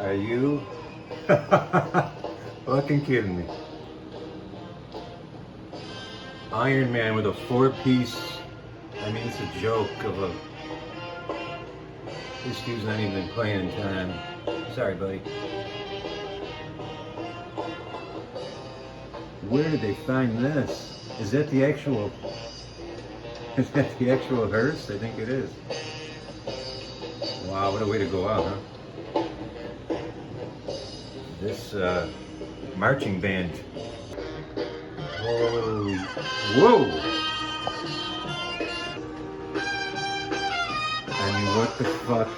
Are you fucking kidding me? Iron Man with a four-piece. I mean, it's a joke of a. This dude's not even playing in time. Sorry, buddy. Where did they find this? Is that the actual? Is that the actual hearse? I think it is. Wow, what a way to go out, huh? This marching band. Whoa! Whoa! I mean, what the fuck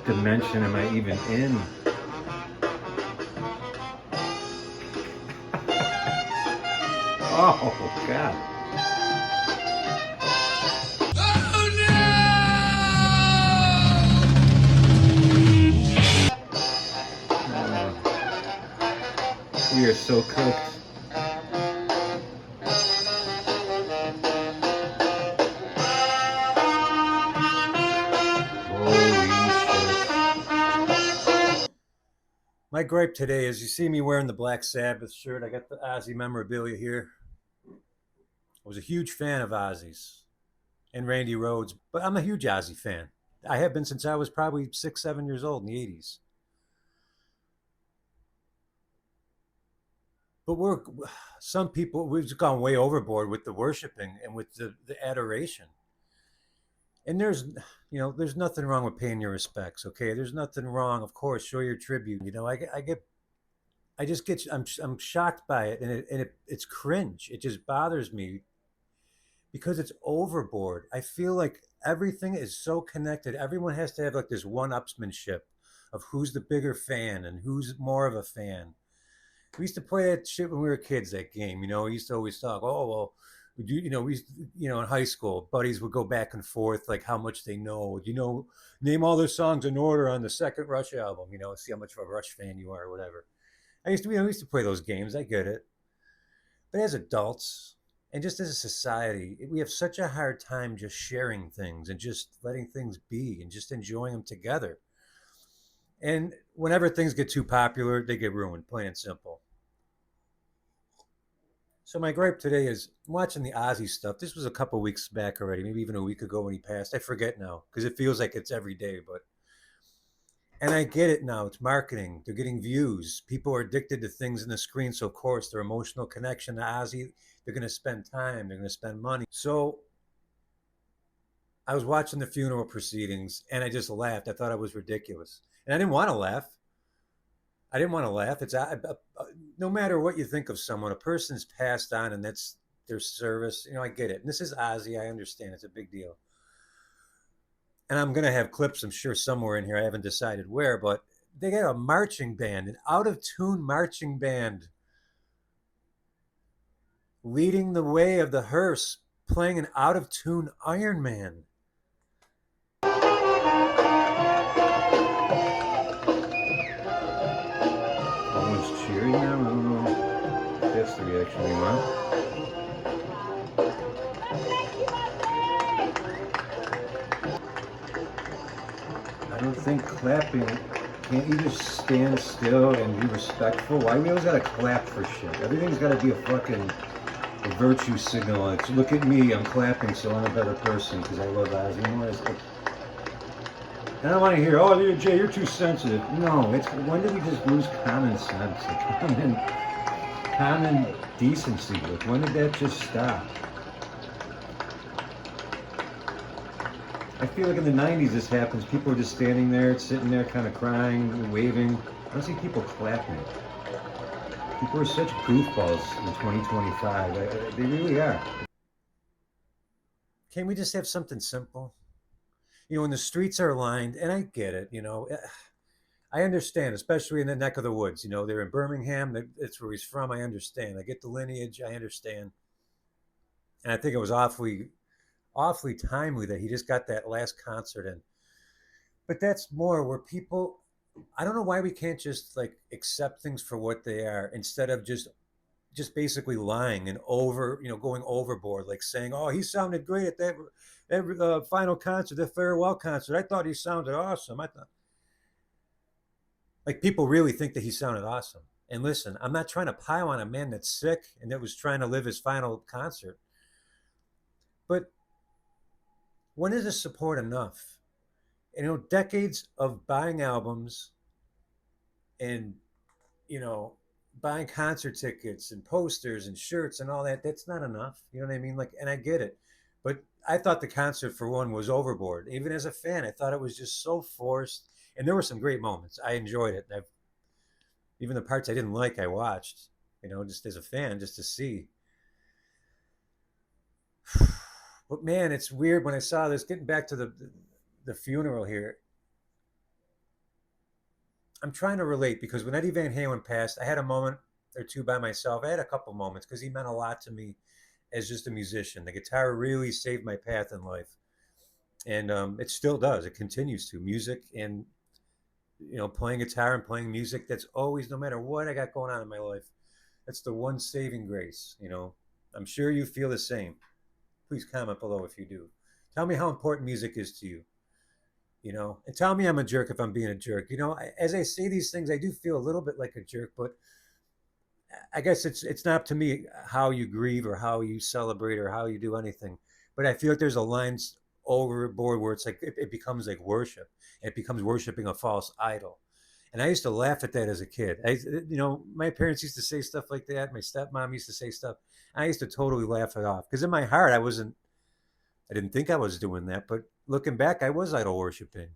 dimension am I even in? Oh, God. We are so cooked. My gripe today is you see me wearing the Black Sabbath shirt. I got the Ozzy memorabilia here. I was a huge fan of Ozzy's and Randy Rhoads, but I'm a huge Ozzy fan. I have been since I was probably 6, 7 years old in the 80s. But some people, we've gone way overboard with the worshiping and with the adoration. And there's nothing wrong with paying your respects. Okay, there's nothing wrong. Of course, show your tribute. I'm shocked by it, and it's cringe. It just bothers me because it's overboard. I feel like everything is so connected. Everyone has to have like this one-upsmanship of who's the bigger fan and who's more of a fan. We used to play that shit when we were kids. That game, we used to always talk. Oh well, in high school, buddies would go back and forth like how much they know. Name all their songs in order on the second Rush album. See how much of a Rush fan you are, or whatever. We used to play those games. I get it, but as adults and just as a society, we have such a hard time just sharing things and just letting things be and just enjoying them together. And whenever things get too popular, they get ruined, plain and simple. So my gripe today is watching the Ozzy stuff. This was a couple weeks back already, maybe even a week ago when he passed. I forget now because it feels like it's every day. And I get it now. It's marketing. They're getting views. People are addicted to things in the screen, so of course their emotional connection to Ozzy. They're going to spend time. They're going to spend money. So I was watching the funeral proceedings and I just laughed. I thought it was ridiculous, and I didn't want to laugh. I didn't want to laugh. No matter what you think of someone, a person's passed on, and that's their service. I get it. And this is Ozzy. I understand it's a big deal. And I'm gonna have clips, I'm sure, somewhere in here. I haven't decided where, but they got a marching band, an out of tune marching band, leading the way of the hearse, playing an out of tune Iron Man. Cheering now. I don't know if that's the reaction we want. I don't think clapping. Can't you just stand still and be respectful? Why we always gotta clap for shit? Everything's gotta be a fucking virtue signal. It's look at me, I'm clapping, so I'm a better person because I love Ozzy. I don't want to hear, oh, Jay, you're too sensitive. No, it's when did we just lose common sense, common decency? Like, when did that just stop? I feel like in the 90s this happens. People are just standing there, sitting there, kind of crying, waving. I don't see people clapping. People are such goofballs in 2025. They really are. Can't we just have something simple? When the streets are lined, and I get it, I understand, especially in the neck of the woods. They're in Birmingham. That's where he's from. I understand. I get the lineage. I understand. And I think it was awfully timely that he just got that last concert in. But that's more where people, I don't know why we can't just like accept things for what they are instead of just basically lying and going overboard, like saying, oh, he sounded great at that final concert, the farewell concert. I thought he sounded awesome. I thought Like people really think that he sounded awesome. And listen, I'm not trying to pile on a man that's sick and that was trying to live his final concert. But when is this support enough? Decades of buying albums and, you know, buying concert tickets and posters and shirts and all that, that's not enough. You know what I mean? Like, and I get it. But I thought the concert for one was overboard. Even as a fan, I thought it was just so forced. And there were some great moments. I enjoyed it. Even the parts I didn't like, I watched, just as a fan, just to see. But man, it's weird when I saw this. Getting back to the funeral here, I'm trying to relate because when Eddie Van Halen passed, I had a moment or two by myself. I had a couple moments because he meant a lot to me as just a musician. The guitar really saved my path in life, and it still does. It continues to music and playing guitar and playing music. That's always, no matter what I got going on in my life, that's the one saving grace. I'm sure you feel the same. Please comment below if you do. Tell me how important music is to you. And tell me I'm a jerk if I'm being a jerk. As I say these things, I do feel a little bit like a jerk, but I guess it's not up to me how you grieve or how you celebrate or how you do anything. But I feel like there's a line overboard where it's like it becomes like worship. It becomes worshiping a false idol. And I used to laugh at that as a kid. My parents used to say stuff like that. My stepmom used to say stuff. I used to totally laugh it off because in my heart I didn't think I was doing that, but looking back, I was idol worshiping.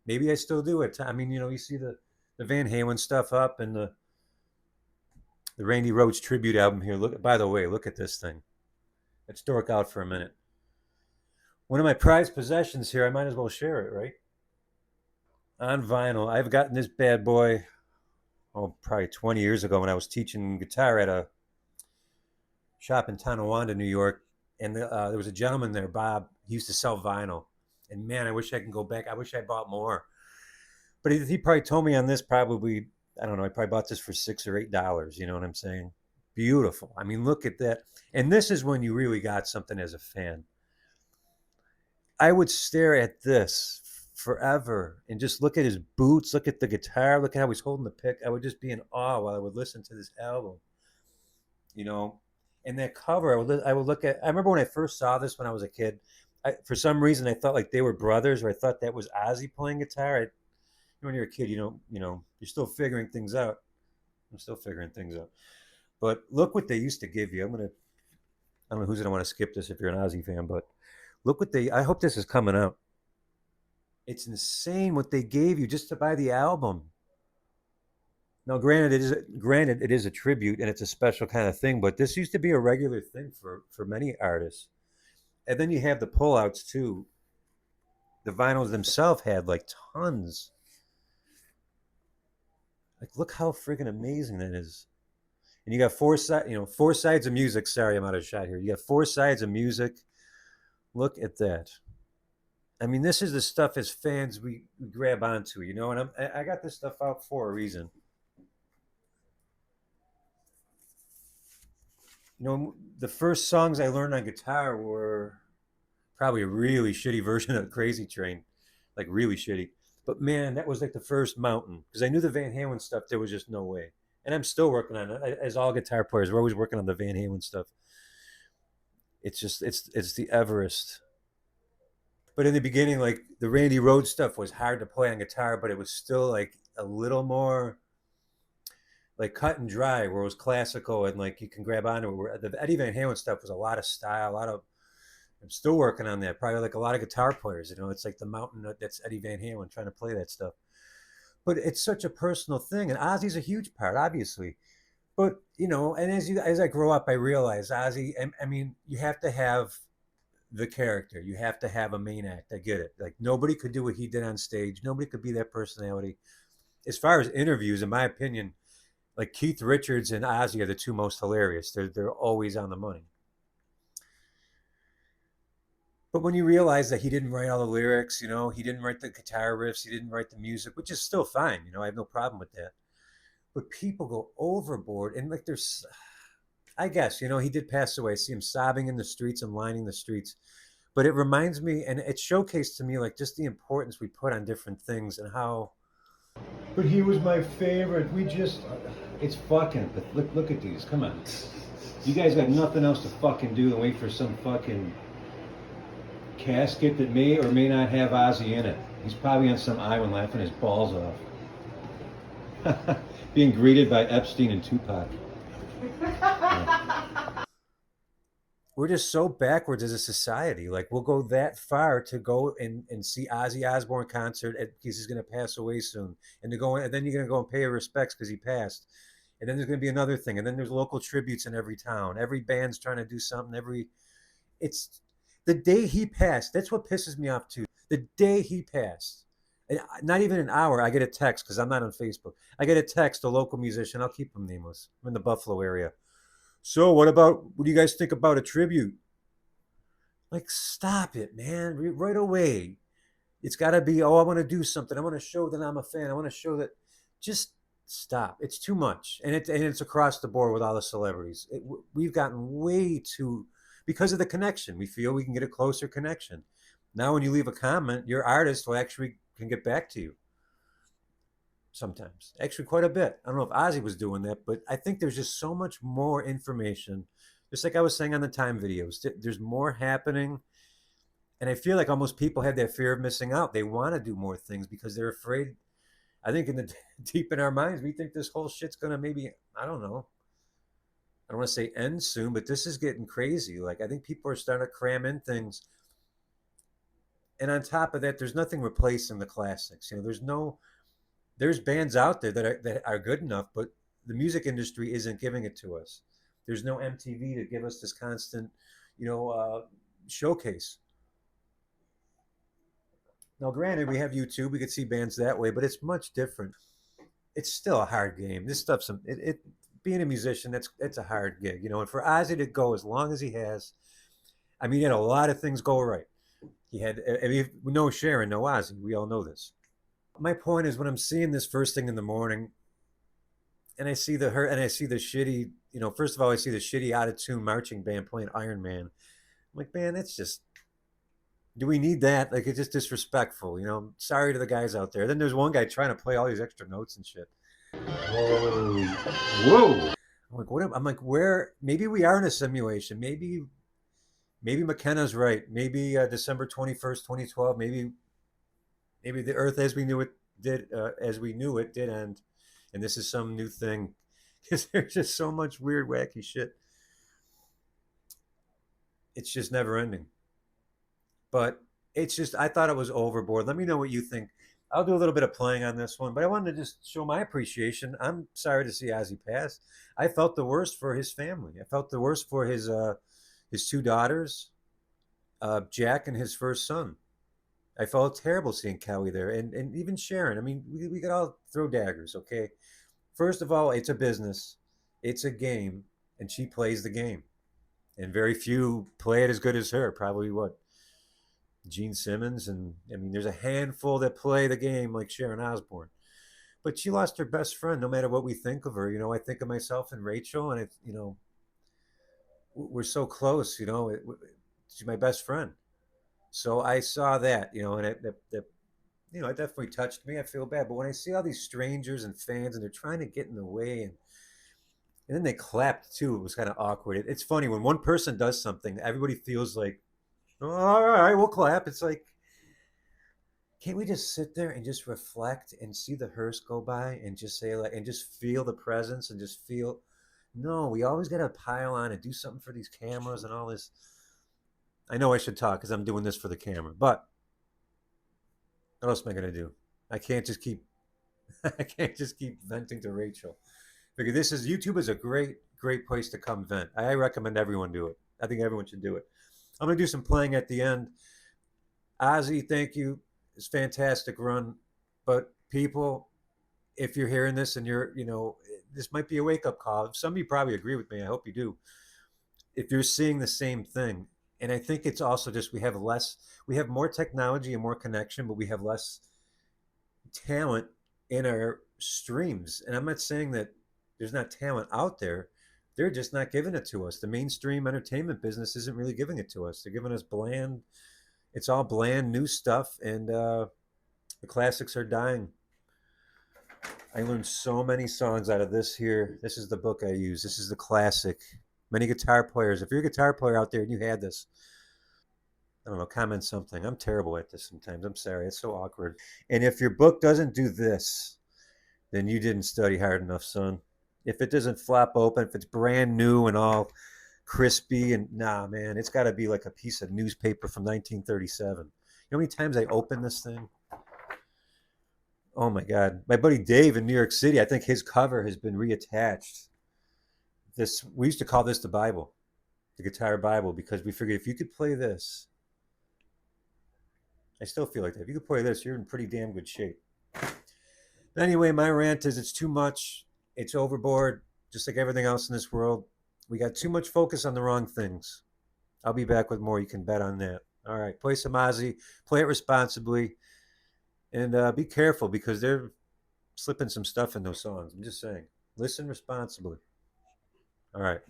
Maybe I still do it. I mean, you see the Van Halen stuff up and the Randy Rhoads tribute album here. Look, by the way, look at this thing. Let's dork out for a minute. One of my prized possessions here. I might as well share it, right? On vinyl. I've gotten this bad boy, probably 20 years ago when I was teaching guitar at a shop in Tonawanda, New York. And there was a gentleman there, Bob. He used to sell vinyl. And man, I wish I can go back. I wish I bought more. But he probably told me on this probably, I don't know, I probably bought this for $6 or $8. You know what I'm saying? Beautiful. I mean, look at that. And this is when you really got something as a fan. I would stare at this forever and just look at his boots, look at the guitar, look at how he's holding the pick. I would just be in awe while I would listen to this album. You know, and that cover, I would look at. I remember when I first saw this when I was a kid. For some reason, I thought like they were brothers, or I thought that was Ozzy playing guitar. When you're a kid, you're still figuring things out. I'm still figuring things out. But look what they used to give you. I don't know who's gonna want to skip this if you're an Ozzy fan, but look what I hope this is coming out. It's insane what they gave you just to buy the album. Now, granted it is a tribute and it's a special kind of thing, but this used to be a regular thing for many artists. And then you have the pullouts too. The vinyls themselves had like tons. Like, look how freaking amazing that is. And you got four sides of music. Sorry, I'm out of shot here. You got four sides of music. Look at that. I mean, this is the stuff as fans we grab onto, and I got this stuff out for a reason. The first songs I learned on guitar were probably a really shitty version of Crazy Train, like really shitty. But man, that was like the first mountain because I knew the Van Halen stuff. There was just no way, and I'm still working on it. As all guitar players, we're always working on the Van Halen stuff. It's just it's the Everest. But in the beginning, like the Randy Rhoads stuff was hard to play on guitar, but it was still like a little more like cut and dry, where it was classical and like you can grab onto it. Where the Eddie Van Halen stuff was a lot of style, a lot of. I'm still working on that. Probably like a lot of guitar players, it's like the mountain that's Eddie Van Halen trying to play that stuff. But it's such a personal thing, and Ozzy's a huge part, obviously. But and as I grow up, I realize Ozzy. I mean, you have to have the character. You have to have a main act. I get it. Like nobody could do what he did on stage. Nobody could be that personality. As far as interviews, in my opinion, like Keith Richards and Ozzy are the two most hilarious. They're always on the money. But when you realize that he didn't write all the lyrics, he didn't write the guitar riffs, he didn't write the music, which is still fine. I have no problem with that. But people go overboard, and like I guess, he did pass away. I see him sobbing in the streets and lining the streets. But it reminds me, and it showcased to me like just the importance we put on different things and how But he was my favorite. We just, it's fucking. But look at these. Come on, you guys got nothing else to fucking do than wait for some fucking casket that may or may not have Ozzy in it. He's probably on some island laughing his balls off, being greeted by Epstein and Tupac. Yeah. We're just so backwards as a society. Like we'll go that far to go and see Ozzy Osbourne concert because he's going to pass away soon, and to go and then you're going to go and pay your respects because he passed, and then there's going to be another thing, and then there's local tributes in every town. Every band's trying to do something. It's the day he passed. That's what pisses me off too. The day he passed, and not even an hour. I get a text because I'm not on Facebook. I get a text, a local musician. I'll keep him nameless. I'm in the Buffalo area. So what do you guys think about a tribute? Like, stop it, man. Right away. It's got to be, oh, I want to do something. I want to show that I'm a fan. I want to show that. Just stop. It's too much. And it's across the board with all the celebrities. We've gotten way too, because of the connection. We feel we can get a closer connection. Now, when you leave a comment, your artist will actually can get back to you sometimes. Actually, quite a bit. I don't know if Ozzy was doing that, but I think there's just so much more information. Just like I was saying on the time videos, there's more happening. And I feel like almost people have that fear of missing out. They want to do more things because they're afraid. I think in the deep in our minds, we think this whole shit's gonna maybe, I don't know. I don't want to say end soon, but this is getting crazy. Like I think people are starting to cram in things. And on top of that, there's nothing replacing the classics. There's bands out there that are good enough, but the music industry isn't giving it to us. There's no MTV to give us this constant, showcase. Now, granted, we have YouTube. We could see bands that way, but it's much different. It's still a hard game. This stuff's being a musician. That's a hard gig, And for Ozzy to go as long as he has, I mean, he had a lot of things go right. He had, I mean, no Sharon, no Ozzy. We all know this. My point is when I'm seeing this first thing in the morning, and I see the hurt, and I see the shitty, first of all, I see the shitty out of tune marching band playing Iron Man. I'm like, man, it's just, do we need that? Like, it's just disrespectful, Sorry to the guys out there. Then there's one guy trying to play all these extra notes and shit. Whoa, whoa! I'm like, what? I'm like, where? Maybe we are in a simulation. Maybe McKenna's right. Maybe December 21st, 2012. Maybe the Earth as we knew it did end, and this is some new thing. Because there's just so much weird, wacky shit. It's just never ending. But it's just I thought it was overboard. Let me know what you think. I'll do a little bit of playing on this one, but I wanted to just show my appreciation. I'm sorry to see Ozzy pass. I felt the worst for his family. I felt the worst for his two daughters, Jack and his first son. I felt terrible seeing Kelly there, and even Sharon. I mean, we could all throw daggers, okay? First of all, it's a business, it's a game, and she plays the game. And very few play it as good as her. Probably what? Gene Simmons, and I mean, there's a handful that play the game like Sharon Osbourne. But she lost her best friend. No matter what we think of her, I think of myself and Rachel, and we're so close. She's my best friend. So I saw that, and it definitely touched me. I feel bad, but when I see all these strangers and fans, and they're trying to get in the way, and then they clapped too, it was kind of awkward. It's funny when one person does something, everybody feels like, oh, all right, we'll clap. It's like, can't we just sit there and just reflect and see the hearse go by and just say like, and just feel the presence and just feel? No, we always got to pile on and do something for these cameras and all this. I know I should talk because I'm doing this for the camera, but what else am I gonna do? I can't just keep I can't just keep venting to Rachel. Because YouTube is a great place to come vent. I recommend everyone do it. I think everyone should do it. I'm gonna do some playing at the end. Ozzy, thank you. It's a fantastic run. But people, if you're hearing this and this might be a wake up call. Some of you probably agree with me. I hope you do. If you're seeing the same thing, and I think it's also just we have more technology and more connection, but we have less talent in our streams. And I'm not saying that there's not talent out there. They're just not giving it to us. The mainstream entertainment business isn't really giving it to us. They're giving us bland. It's all bland new stuff, and the classics are dying. I learned so many songs out of this here. This is the book I use. This is the classic. Many guitar players, if you're a guitar player out there and you had this, I don't know, comment something. I'm terrible at this sometimes. I'm sorry. It's so awkward. And if your book doesn't do this, then you didn't study hard enough, son. If it doesn't flop open, if it's brand new and all crispy and nah, man, it's got to be like a piece of newspaper from 1937. You know how many times I open this thing? Oh my God. My buddy Dave in New York City, I think his cover has been reattached. This we used to call this the Bible, the guitar Bible, because we figured if you could play this, I still feel like that. If you could play this, you're in pretty damn good shape. Anyway, my rant is it's too much. It's overboard, just like everything else in this world. We got too much focus on the wrong things. I'll be back with more. You can bet on that. All right, play some Ozzy, play it responsibly, and be careful because they're slipping some stuff in those songs. I'm just saying. Listen responsibly. All right.